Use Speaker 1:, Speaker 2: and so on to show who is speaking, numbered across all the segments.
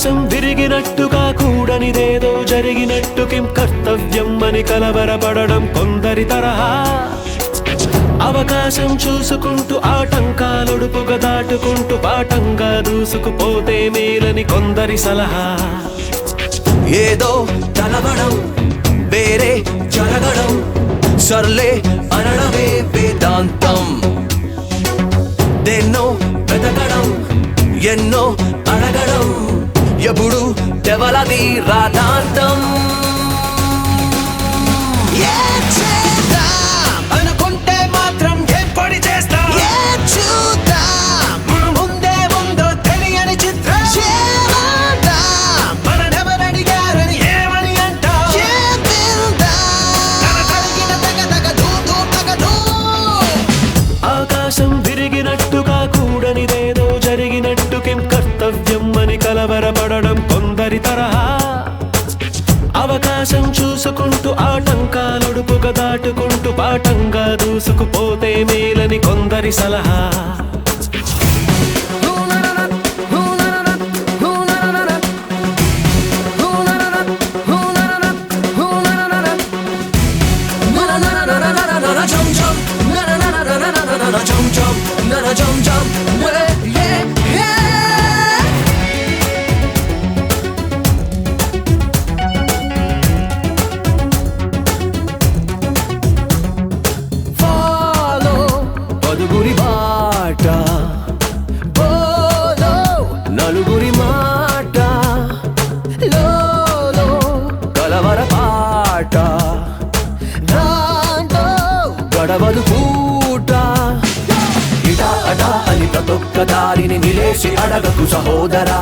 Speaker 1: ఆకాశం విరిగినట్టుగా కూడనిదేదో జరిగినట్టు కిం కర్తవ్యం అని కలవరపడడం కొందరి తరహా. అవకాశం చూసుకుంటూ ఆటంకాలొడుపుగా దాటుకుంటూ పాఠంగా దూసుకుపోతే మేలని కొందరి సలహా.
Speaker 2: ఏదో తలవడం వేరే జరగడం సర్లే అనడమే వేదాంతం. దేన్నో వెతకడం ఎన్నో అడగడం ఎప్పుడు తెవలది రాధాంతం. అనుకుంటే మాత్రం ఏం పడి చేస్తా ముందే ముందో తెలియని చిత్రం. మననెవరడిగారని ఏమని అంటా
Speaker 1: ఆకాశం విరిగినట్టుగా కూడనిదేదో జరిగినట్టు కిం కర్తవ్యం అని కలవరపడడం కొందరి తరహా. అవకాశం చూసుకుంటూ ఆటంకాలొడుపుగా దాటుకుంటూ పాఠంగా దూసుకుపోతే మేలని కొందరి సలహా.
Speaker 2: పదుగురి బాట నలుగురి మాట లో కలవర పాట గడవదు పూట. ఇటా అటా అని ప్రతొక్క దారిని నిలేసి అడగకు సహోదరా.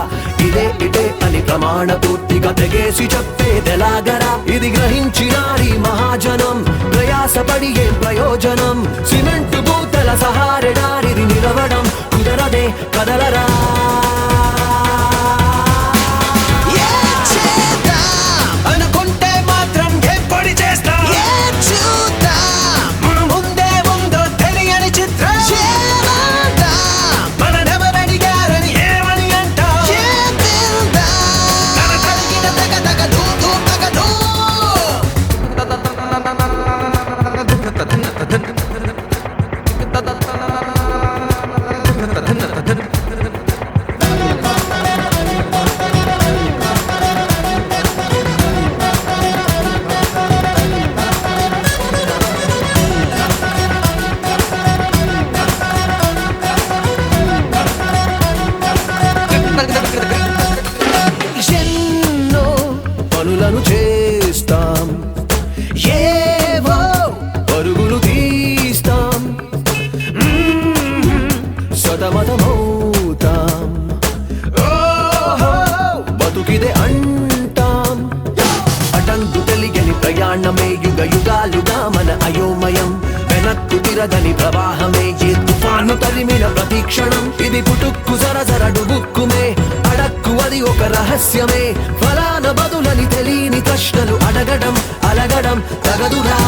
Speaker 2: ఇదే ఇటే అని ప్రమాణ పూర్తిగా తెగేసి చెప్పేదెలాగరా. ఇది గ్రహించినారి మహాజనం ప్రయాసపడి ఏం ప్రయోజనం. సిమెంటు పూతల సహారెడారిది నిలవడం కుదరదే కదలరా. అనుకుంటే మాత్రం ఏం పడి చేస్తా ముందే ముందో తెలియని చిత్రం. మననెవరడిగారని ఏమని అంటా ఎన్నో పనులను చేస్తాం ఏవో పరుగులు తీస్తాం సతమతమవుతాం బతుకిదే అంటాం. అటంకు తెలియని ప్రయాణమే యుగ యుగాలుగా మన అయోమయం. వెనక్కు తిరగని ప్రవాహమే ఏ తుఫాను తరిమిన ప్రతీక్షణం. ఇది పుటుక్కు జర డుబుక్కుమే అడక్కు అది ఒక రహస్యమే. ఫలాన బదులని తెలియని ప్రశ్నలు అడగడం అలగడం తగదురా.